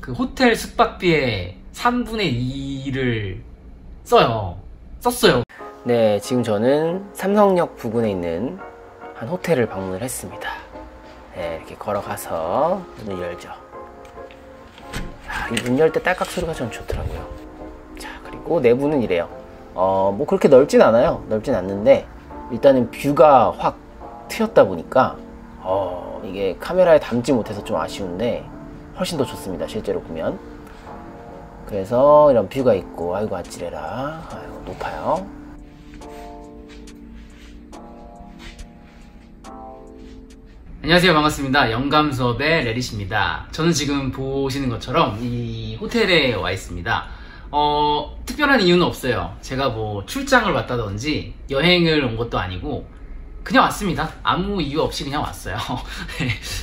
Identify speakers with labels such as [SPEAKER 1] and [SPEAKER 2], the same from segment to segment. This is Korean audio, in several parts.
[SPEAKER 1] 그 호텔 숙박비의 3분의 2를 썼어요. 네, 지금 저는 삼성역 부근에 있는 한 호텔을 방문을 했습니다. 네, 이렇게 걸어가서 문을 열죠. 이 문 열 때 딸깍 소리가 전 좋더라고요. 자, 그리고 내부는 이래요. 뭐 그렇게 넓진 않아요. 넓진 않는데 일단은 뷰가 확 트였다 보니까 이게 카메라에 담지 못해서 좀 아쉬운데 훨씬 더 좋습니다, 실제로 보면. 그래서 이런 뷰가 있고, 아이고 아찔해라. 아이고 높아요. 안녕하세요, 반갑습니다. 영감 수업의 레릿입니다. 저는 지금 보시는 것처럼 이 호텔에 와 있습니다. 특별한 이유는 없어요. 제가 뭐 출장을 왔다든지 여행을 온 것도 아니고 그냥 왔습니다. 아무 이유 없이 그냥 왔어요.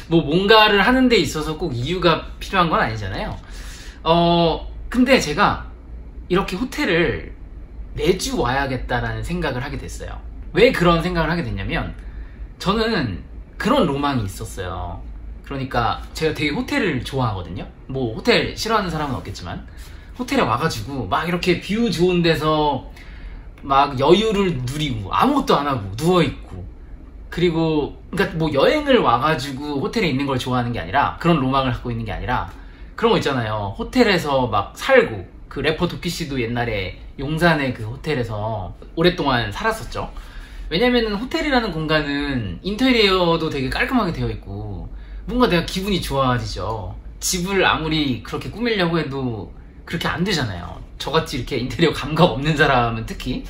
[SPEAKER 1] 뭐 뭔가를 하는 데 있어서 꼭 이유가 필요한 건 아니잖아요. 근데 제가 이렇게 호텔을 매주 와야겠다라는 생각을 하게 됐어요. 왜 그런 생각을 하게 됐냐면 저는 그런 로망이 있었어요. 그러니까 제가 되게 호텔을 좋아하거든요. 뭐 호텔 싫어하는 사람은 없겠지만 호텔에 와가지고 막 이렇게 뷰 좋은 데서 막 여유를 누리고 아무것도 안 하고 누워있고, 그리고 그러니까 뭐 여행을 와가지고 호텔에 있는 걸 좋아하는 게 아니라, 그런 로망을 갖고 있는 게 아니라 그런 거 있잖아요. 호텔에서 막 살고, 그 래퍼 도피 씨도 옛날에 용산의 그 호텔에서 오랫동안 살았었죠. 왜냐면은 호텔이라는 공간은 인테리어도 되게 깔끔하게 되어 있고 뭔가 내가 기분이 좋아지죠. 집을 아무리 그렇게 꾸미려고 해도 그렇게 안 되잖아요. 저같이 이렇게 인테리어 감각 없는 사람은 특히.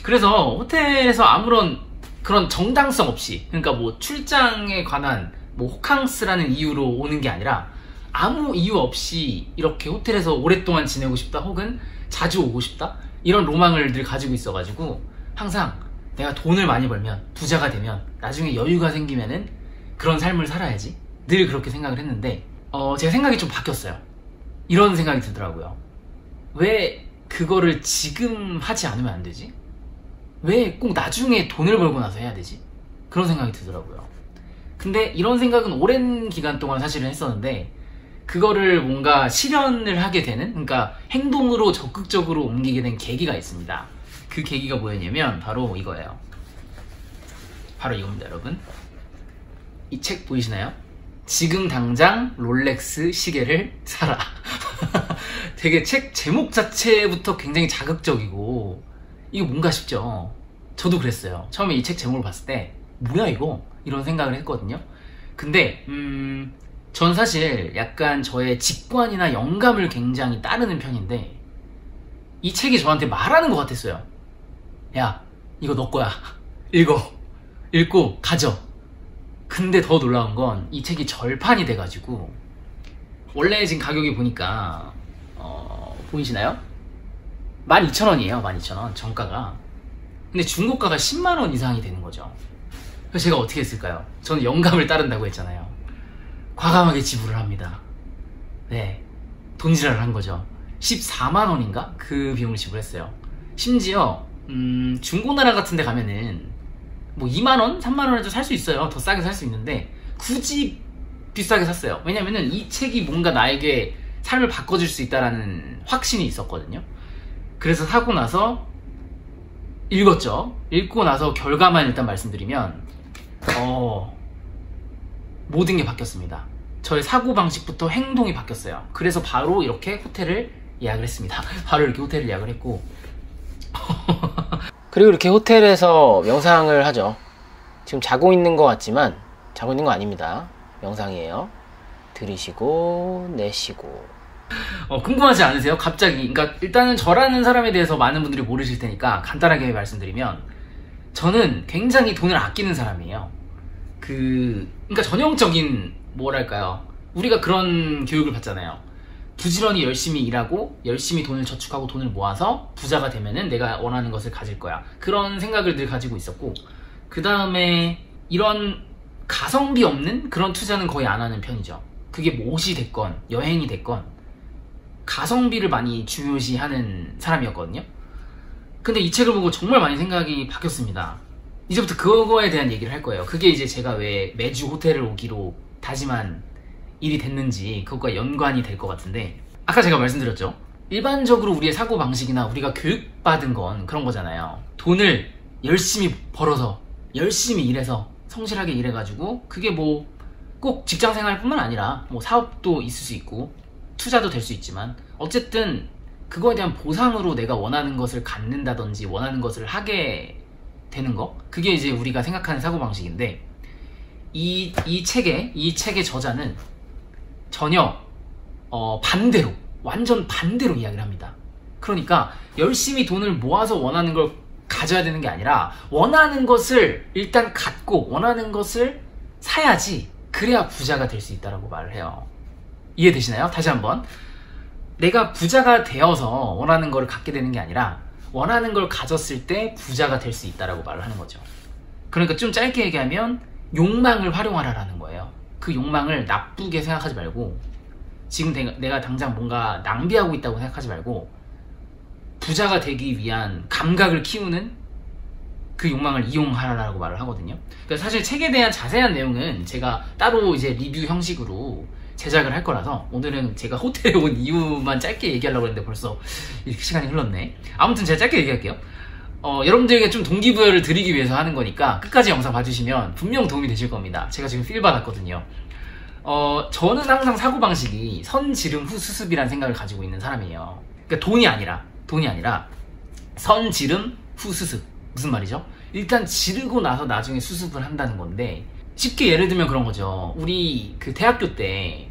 [SPEAKER 1] 그래서 호텔에서 아무런 그런 정당성 없이, 그러니까 뭐 출장에 관한 뭐 호캉스라는 이유로 오는 게 아니라 아무 이유 없이 이렇게 호텔에서 오랫동안 지내고 싶다, 혹은 자주 오고 싶다, 이런 로망을 늘 가지고 있어가지고 항상 내가 돈을 많이 벌면, 부자가 되면, 나중에 여유가 생기면은 그런 삶을 살아야지, 늘 그렇게 생각을 했는데 제가 생각이 좀 바뀌었어요. 이런 생각이 들더라고요. 왜 그거를 지금 하지 않으면 안 되지? 왜 꼭 나중에 돈을 벌고 나서 해야 되지? 그런 생각이 들더라고요. 근데 이런 생각은 오랜 기간 동안 사실은 했었는데 그거를 뭔가 실현을 하게 되는, 그러니까 행동으로 적극적으로 옮기게 된 계기가 있습니다. 그 계기가 뭐였냐면 바로 이거예요. 바로 이겁니다, 여러분. 이 책 보이시나요? 지금 당장 롤렉스 시계를 사라. 되게 책 제목 자체부터 굉장히 자극적이고 이거 뭔가 싶죠. 저도 그랬어요. 처음에 이 책 제목을 봤을 때 뭐야 이거? 이런 생각을 했거든요. 근데 전 사실 약간 저의 직관이나 영감을 굉장히 따르는 편인데 이 책이 저한테 말하는 것 같았어요. 야, 이거 너 거야. 읽고 가져. 근데 더 놀라운 건 이 책이 절판이 돼가지고, 원래 지금 가격이 보니까 보이시나요? 12,000원이에요 12,000원 정가가. 근데 중고가가 10만원 이상이 되는 거죠. 그래서 제가 어떻게 했을까요? 저는 영감을 따른다고 했잖아요. 과감하게 지불을 합니다. 네, 돈지랄을 한 거죠. 14만원인가? 그 비용을 지불했어요. 심지어 중고나라 같은 데 가면은 뭐 2만원? 3만원에도 살 수 있어요. 더 싸게 살 수 있는데 굳이 비싸게 샀어요. 왜냐면은 이 책이 뭔가 나에게 삶을 바꿔줄 수 있다라는 확신이 있었거든요. 그래서 사고 나서 읽었죠. 읽고 나서 결과만 일단 말씀드리면 모든 게 바뀌었습니다. 저의 사고방식부터 행동이 바뀌었어요. 그래서 바로 이렇게 호텔을 예약을 했습니다. 바로 이렇게 호텔을 예약을 했고 그리고 이렇게 호텔에서 명상을 하죠. 지금 자고 있는 것 같지만 자고 있는 거 아닙니다. 명상이에요. 들이쉬고 내쉬고. 궁금하지 않으세요? 갑자기. 그러니까 일단은 저라는 사람에 대해서 많은 분들이 모르실 테니까 간단하게 말씀드리면, 저는 굉장히 돈을 아끼는 사람이에요. 그러니까 전형적인, 뭐랄까요, 우리가 그런 교육을 받잖아요. 부지런히 열심히 일하고 열심히 돈을 저축하고 돈을 모아서 부자가 되면은 내가 원하는 것을 가질 거야, 그런 생각을 늘 가지고 있었고, 그 다음에 이런 가성비 없는 그런 투자는 거의 안 하는 편이죠. 그게 뭐 옷이 됐건 여행이 됐건 가성비를 많이 중요시하는 사람이었거든요. 근데 이 책을 보고 정말 많이 생각이 바뀌었습니다. 이제부터 그거에 대한 얘기를 할 거예요. 그게 이제 제가 왜 매주 호텔을 오기로 다짐한 일이 됐는지 그것과 연관이 될 것 같은데, 아까 제가 말씀드렸죠. 일반적으로 우리의 사고방식이나 우리가 교육받은 건 그런 거잖아요. 돈을 열심히 벌어서 열심히 일해서 성실하게 일해가지고, 그게 뭐 꼭 직장생활뿐만 아니라 뭐 사업도 있을 수 있고 투자도 될 수 있지만, 어쨌든 그거에 대한 보상으로 내가 원하는 것을 갖는다든지 원하는 것을 하게 되는 거, 그게 이제 우리가 생각하는 사고방식인데, 이 책의 저자는 전혀 반대로, 완전 반대로 이야기를 합니다. 그러니까 열심히 돈을 모아서 원하는 걸 가져야 되는 게 아니라, 원하는 것을 일단 갖고 원하는 것을 사야지, 그래야 부자가 될 수 있다라고 말을 해요. 이해되시나요? 다시 한번, 내가 부자가 되어서 원하는 걸 갖게 되는 게 아니라 원하는 걸 가졌을 때 부자가 될 수 있다라고 말을 하는 거죠. 그러니까 좀 짧게 얘기하면 욕망을 활용하라라는 거예요. 그 욕망을 나쁘게 생각하지 말고, 지금 내가 당장 뭔가 낭비하고 있다고 생각하지 말고, 부자가 되기 위한 감각을 키우는 그 욕망을 이용하라고 말을 하거든요. 그러니까 사실 책에 대한 자세한 내용은 제가 따로 이제 리뷰 형식으로 제작을 할 거라서, 오늘은 제가 호텔에 온 이유만 짧게 얘기하려고 했는데 벌써 이렇게 시간이 흘렀네. 아무튼 제가 짧게 얘기할게요. 여러분들에게 좀 동기부여를 드리기 위해서 하는 거니까 끝까지 영상 봐주시면 분명 도움이 되실 겁니다. 제가 지금 필 받았거든요. 저는 항상 사고방식이 선지름 후수습이라는 생각을 가지고 있는 사람이에요. 그러니까 돈이 아니라 선지름 후수습. 무슨 말이죠? 일단 지르고 나서 나중에 수습을 한다는 건데, 쉽게 예를 들면 그런 거죠. 우리 그 대학교 때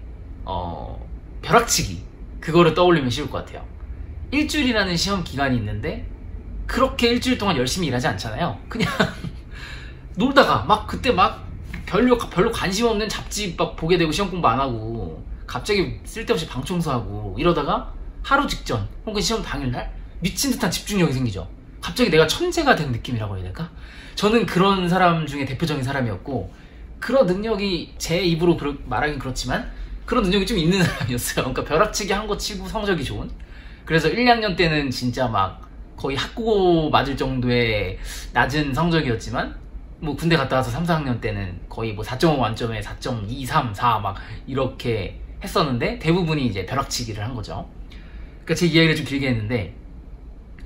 [SPEAKER 1] 벼락치기, 그거를 떠올리면 쉬울 것 같아요. 일주일이라는 시험 기간이 있는데 그렇게 일주일 동안 열심히 일하지 않잖아요. 그냥 놀다가 막 그때 막 별로 관심 없는 잡지 막 보게 되고, 시험 공부 안 하고 갑자기 쓸데없이 방 청소하고 이러다가 하루 직전 혹은 시험 당일날 미친 듯한 집중력이 생기죠. 갑자기 내가 천재가 된 느낌이라고 해야 될까? 저는 그런 사람 중에 대표적인 사람이었고, 그런 능력이 제 입으로 말하긴 그렇지만 그런 능력이 좀 있는 사람이었어요. 그러니까 벼락치기 한 거 치고 성적이 좋은. 그래서 1, 2학년 때는 진짜 막 거의 학고 맞을 정도의 낮은 성적이었지만, 뭐 군대 갔다 와서 3, 4학년 때는 거의 뭐 4.5 만점에 4.2, 3, 4 막 이렇게 했었는데, 대부분이 이제 벼락치기를 한 거죠. 그러니까 제 이야기를 좀 길게 했는데,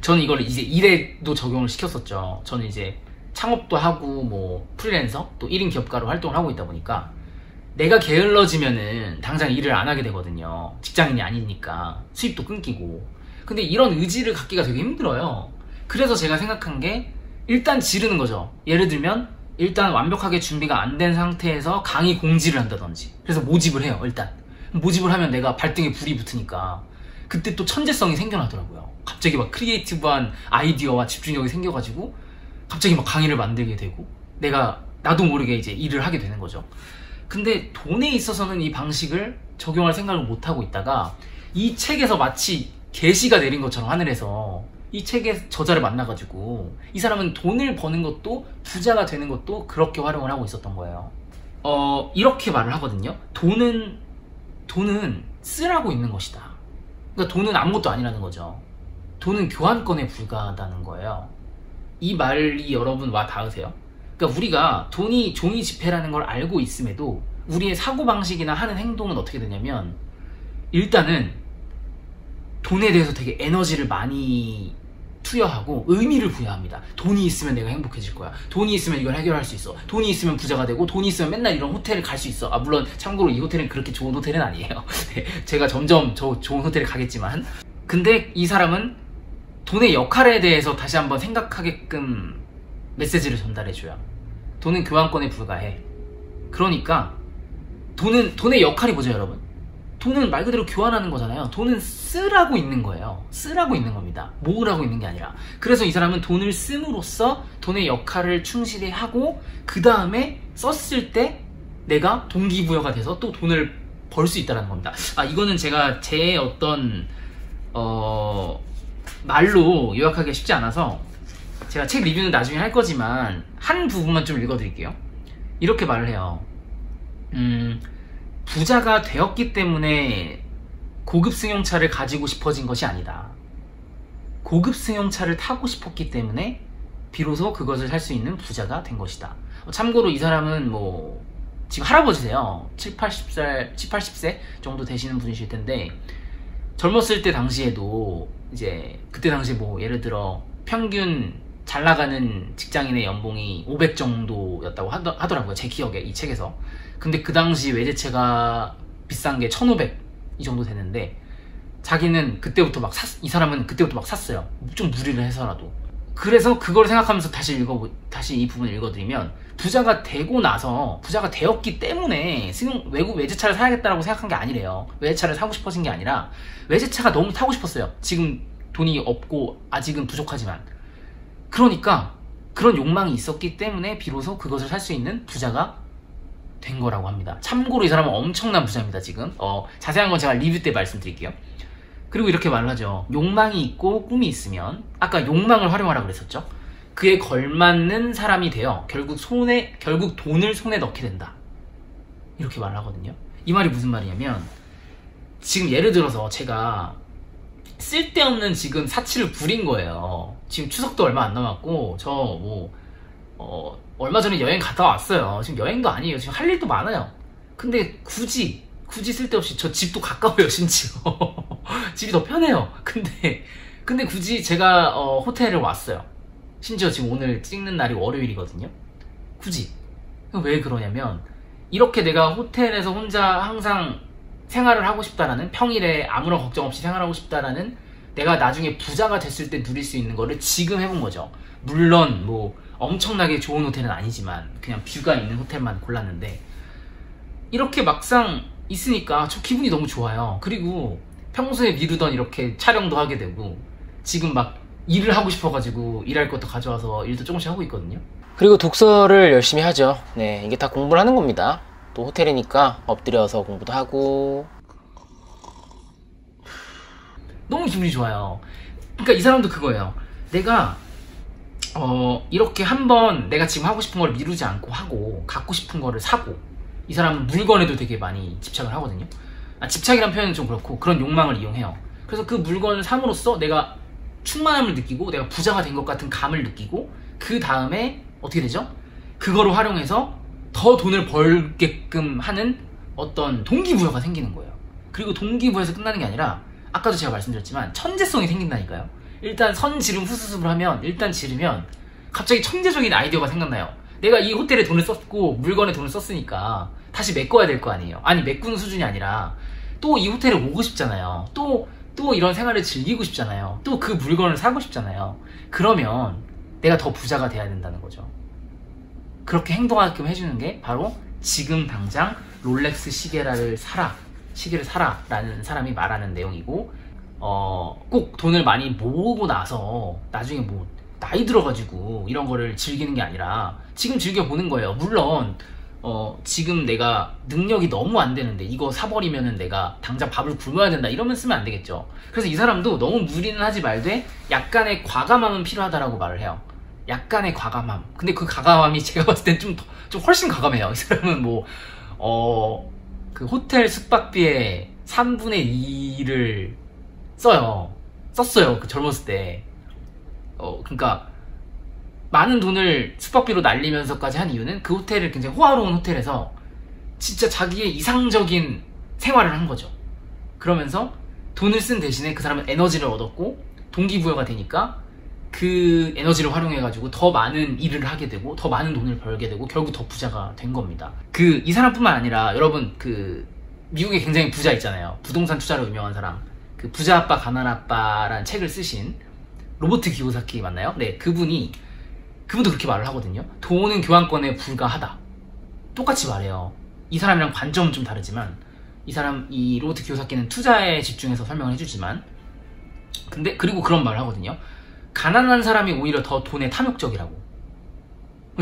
[SPEAKER 1] 저는 이걸 이제 일에도 적용을 시켰었죠. 저는 이제 창업도 하고 뭐 프리랜서 또 1인 기업가로 활동을 하고 있다 보니까, 내가 게을러지면은 당장 일을 안 하게 되거든요. 직장인이 아니니까 수입도 끊기고. 근데 이런 의지를 갖기가 되게 힘들어요. 그래서 제가 생각한 게, 일단 지르는 거죠. 예를 들면 일단 완벽하게 준비가 안 된 상태에서 강의 공지를 한다든지, 그래서 모집을 해요. 일단 모집을 하면 내가 발등에 불이 붙으니까 그때 또 천재성이 생겨나더라고요. 갑자기 막 크리에이티브한 아이디어와 집중력이 생겨가지고 갑자기 막 강의를 만들게 되고, 나도 모르게 이제 일을 하게 되는 거죠. 근데 돈에 있어서는 이 방식을 적용할 생각을 못하고 있다가, 이 책에서 마치 계시가 내린 것처럼 하늘에서 이 책의 저자를 만나가지고, 이 사람은 돈을 버는 것도 부자가 되는 것도 그렇게 활용을 하고 있었던 거예요. 이렇게 말을 하거든요. 돈은 쓰라고 있는 것이다. 그러니까 돈은 아무것도 아니라는 거죠. 돈은 교환권에 불과하다는 거예요. 이 말이 여러분 와 닿으세요? 그러니까 우리가 돈이 종이 지폐라는 걸 알고 있음에도 우리의 사고방식이나 하는 행동은 어떻게 되냐면, 일단은 돈에 대해서 되게 에너지를 많이 투여하고 의미를 부여합니다. 돈이 있으면 내가 행복해질 거야. 돈이 있으면 이걸 해결할 수 있어. 돈이 있으면 부자가 되고, 돈이 있으면 맨날 이런 호텔을 갈 수 있어. 물론 참고로 이 호텔은 그렇게 좋은 호텔은 아니에요. 제가 점점 좋은 호텔에 가겠지만, 근데 이 사람은 돈의 역할에 대해서 다시 한번 생각하게끔 메시지를 전달해줘요. 돈은 교환권에 불과해. 그러니까 돈의 역할이 뭐죠, 여러분? 돈은 말 그대로 교환하는 거잖아요. 돈은 쓰라고 있는 거예요. 쓰라고 있는 겁니다. 모으라고 있는 게 아니라. 그래서 이 사람은 돈을 씀으로써 돈의 역할을 충실히 하고, 그 다음에 썼을 때 내가 동기부여가 돼서 또 돈을 벌 수 있다는 겁니다. 이거는 제가 제 어떤 말로 요약하기가 쉽지 않아서 제가 책 리뷰는 나중에 할 거지만 한 부분만 좀 읽어드릴게요. 이렇게 말을 해요. 부자가 되었기 때문에 고급 승용차를 가지고 싶어진 것이 아니다. 고급 승용차를 타고 싶었기 때문에 비로소 그것을 살 수 있는 부자가 된 것이다. 참고로 이 사람은 뭐 지금 할아버지세요. 7, 80세 정도 되시는 분이실 텐데, 젊었을 때 당시에도 이제 그때 당시 뭐 예를 들어 평균 잘 나가는 직장인의 연봉이 500 정도였다고 하더라고요. 제 기억에, 이 책에서. 근데 그 당시 외제차가 비싼 게 1500 이 정도 되는데, 자기는 그때부터 막 이 사람은 그때부터 막 샀어요. 좀 무리를 해서라도. 그래서 그걸 생각하면서 다시 이 부분을 읽어드리면, 부자가 되고 나서, 부자가 되었기 때문에 외국 외제차를 사야겠다라고 생각한 게 아니래요. 외제차를 사고 싶어진 게 아니라, 외제차가 너무 타고 싶었어요. 지금 돈이 없고 아직은 부족하지만. 그러니까 그런 욕망이 있었기 때문에 비로소 그것을 살 수 있는 부자가 된 거라고 합니다. 참고로 이 사람은 엄청난 부자입니다. 지금 자세한 건 제가 리뷰 때 말씀드릴게요. 그리고 이렇게 말을 하죠. 욕망이 있고 꿈이 있으면, 아까 욕망을 활용하라고 그랬었죠. 그에 걸맞는 사람이 되어 결국 돈을 손에 넣게 된다, 이렇게 말을 하거든요. 이 말이 무슨 말이냐면, 지금 예를 들어서 제가 쓸데없는 지금 사치를 부린 거예요. 지금 추석도 얼마 안 남았고, 얼마 전에 여행 갔다 왔어요. 지금 여행도 아니에요. 지금 할 일도 많아요. 근데 굳이 쓸데없이, 저 집도 가까워요, 심지어. 집이 더 편해요. 근데 굳이 제가 호텔을 왔어요. 심지어 지금 오늘 찍는 날이 월요일이거든요. 굳이. 왜 그러냐면, 이렇게 내가 호텔에서 혼자 항상 생활을 하고 싶다라는, 평일에 아무런 걱정 없이 생활하고 싶다라는, 내가 나중에 부자가 됐을 때 누릴 수 있는 거를 지금 해본 거죠. 물론 뭐 엄청나게 좋은 호텔은 아니지만 그냥 뷰가 있는 호텔만 골랐는데, 이렇게 막상 있으니까 저 기분이 너무 좋아요. 그리고 평소에 미루던 이렇게 촬영도 하게 되고, 지금 막 일을 하고 싶어가지고 일할 것도 가져와서 일도 조금씩 하고 있거든요. 그리고 독서를 열심히 하죠. 네, 이게 다 공부를 하는 겁니다. 또 호텔이니까 엎드려서 공부도 하고. 너무 기분이 좋아요. 그러니까 이 사람도 그거예요. 내가 이렇게 한번 내가 지금 하고 싶은 걸 미루지 않고 하고, 갖고 싶은 거를 사고, 이 사람은 물건에도 되게 많이 집착을 하거든요. 집착이란 표현은 좀 그렇고, 그런 욕망을 이용해요. 그래서 그 물건을 삼으로써 내가 충만함을 느끼고, 내가 부자가 된 것 같은 감을 느끼고, 그 다음에 어떻게 되죠? 그거를 활용해서 더 돈을 벌게끔 하는 어떤 동기부여가 생기는 거예요. 그리고 동기부여에서 끝나는 게 아니라, 아까도 제가 말씀드렸지만 천재성이 생긴다니까요. 일단 선지름 후수습을 하면, 일단 지르면 갑자기 천재적인 아이디어가 생각나요. 내가 이 호텔에 돈을 썼고 물건에 돈을 썼으니까 다시 메꿔야 될 거 아니에요. 아니, 메꾸는 수준이 아니라 또 이 호텔에 오고 싶잖아요. 또 이런 생활을 즐기고 싶잖아요. 또 그 물건을 사고 싶잖아요. 그러면 내가 더 부자가 돼야 된다는 거죠. 그렇게 행동하게끔 해주는 게 바로 지금 당장 롤렉스 시계를 사라 라는 사람이 말하는 내용이고, 꼭 돈을 많이 모으고 나서 나중에 뭐 나이 들어가지고 이런 거를 즐기는 게 아니라 지금 즐겨보는 거예요. 물론 지금 내가 능력이 너무 안 되는데 이거 사버리면은 내가 당장 밥을 굶어야 된다, 이러면 쓰면 안 되겠죠. 그래서 이 사람도 너무 무리는 하지 말되 약간의 과감함은 필요하다라고 말을 해요. 약간의 과감함. 근데 그 과감함이 제가 봤을 땐 좀 훨씬 과감해요. 이 사람은 그 호텔 숙박비의 3분의 2를 썼어요. 그 젊었을 때. 그러니까 많은 돈을 숙박비로 날리면서까지 한 이유는 그 호텔을, 굉장히 호화로운 호텔에서 진짜 자기의 이상적인 생활을 한 거죠. 그러면서 돈을 쓴 대신에 그 사람은 에너지를 얻었고, 동기부여가 되니까 그 에너지를 활용해가지고 더 많은 일을 하게 되고, 더 많은 돈을 벌게 되고, 결국 더 부자가 된 겁니다. 이 사람뿐만 아니라, 여러분 미국에 굉장히 부자 있잖아요. 부동산 투자로 유명한 사람. 그 부자 아빠 가난 아빠라는 책을 쓰신 로버트 기요사키 맞나요? 네, 그분도 그렇게 말을 하거든요. 돈은 교환권에 불과하다. 똑같이 말해요. 이 사람이랑 관점은 좀 다르지만, 이 로버트 기요사키는 투자에 집중해서 설명을 해주지만, 그리고 그런 말을 하거든요. 가난한 사람이 오히려 더 돈에 탐욕적이라고.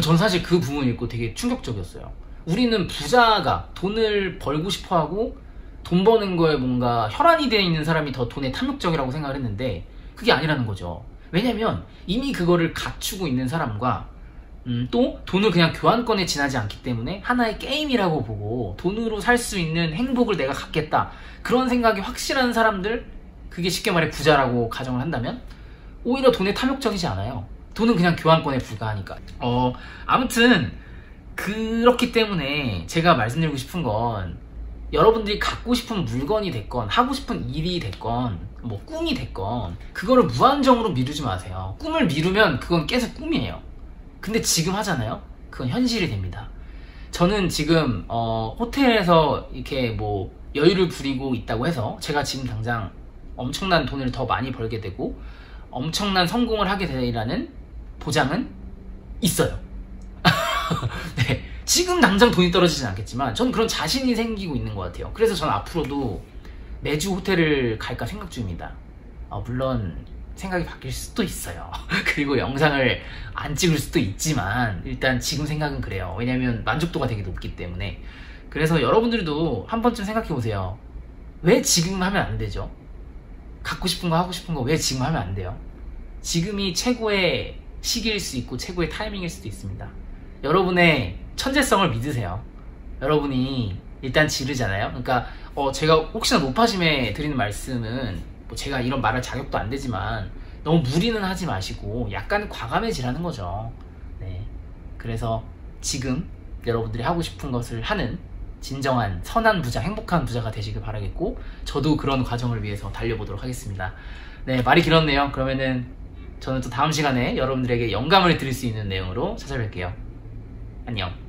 [SPEAKER 1] 전 사실 그 부분 읽고 되게 충격적이었어요. 우리는 부자가 돈을 벌고 싶어하고 돈 버는 거에 뭔가 혈안이 되어 있는 사람이 더 돈에 탐욕적이라고 생각을 했는데, 그게 아니라는 거죠. 왜냐면 이미 그거를 갖추고 있는 사람과 또 돈을 그냥 교환권에 지나지 않기 때문에 하나의 게임이라고 보고 돈으로 살 수 있는 행복을 내가 갖겠다, 그런 생각이 확실한 사람들, 그게 쉽게 말해 부자라고 가정을 한다면 오히려 돈에 탐욕적이지 않아요. 돈은 그냥 교환권에 불과하니까. 아무튼 그렇기 때문에 제가 말씀드리고 싶은 건 여러분들이 갖고 싶은 물건이 됐건 하고 싶은 일이 됐건 뭐 꿈이 됐건 그거를 무한정으로 미루지 마세요. 꿈을 미루면 그건 계속 꿈이에요. 근데 지금 하잖아요. 그건 현실이 됩니다. 저는 지금 호텔에서 이렇게 뭐 여유를 부리고 있다고 해서 제가 지금 당장 엄청난 돈을 더 많이 벌게 되고 엄청난 성공을 하게 되리라는 보장은 있어요. 네, 지금 당장 돈이 떨어지진 않겠지만 저는 그런 자신이 생기고 있는 것 같아요. 그래서 저는 앞으로도 매주 호텔을 갈까 생각 중입니다. 물론 생각이 바뀔 수도 있어요. 그리고 영상을 안 찍을 수도 있지만 일단 지금 생각은 그래요. 왜냐면 만족도가 되게 높기 때문에. 그래서 여러분들도 한 번쯤 생각해 보세요. 왜 지금 하면 안 되죠? 갖고 싶은 거 하고 싶은 거 왜 지금 하면 안 돼요? 지금이 최고의 시기일 수 있고 최고의 타이밍일 수도 있습니다. 여러분의 천재성을 믿으세요. 여러분이 일단 지르잖아요. 그러니까 제가 혹시나 노파심에 드리는 말씀은 뭐 제가 이런 말할 자격도 안 되지만 너무 무리는 하지 마시고 약간 과감해지라는 거죠. 네, 그래서 지금 여러분들이 하고 싶은 것을 하는 진정한 선한 부자, 행복한 부자가 되시길 바라겠고 저도 그런 과정을 위해서 달려보도록 하겠습니다. 네, 말이 길었네요. 그러면은 저는 또 다음 시간에 여러분들에게 영감을 드릴 수 있는 내용으로 찾아뵐게요. 안녕.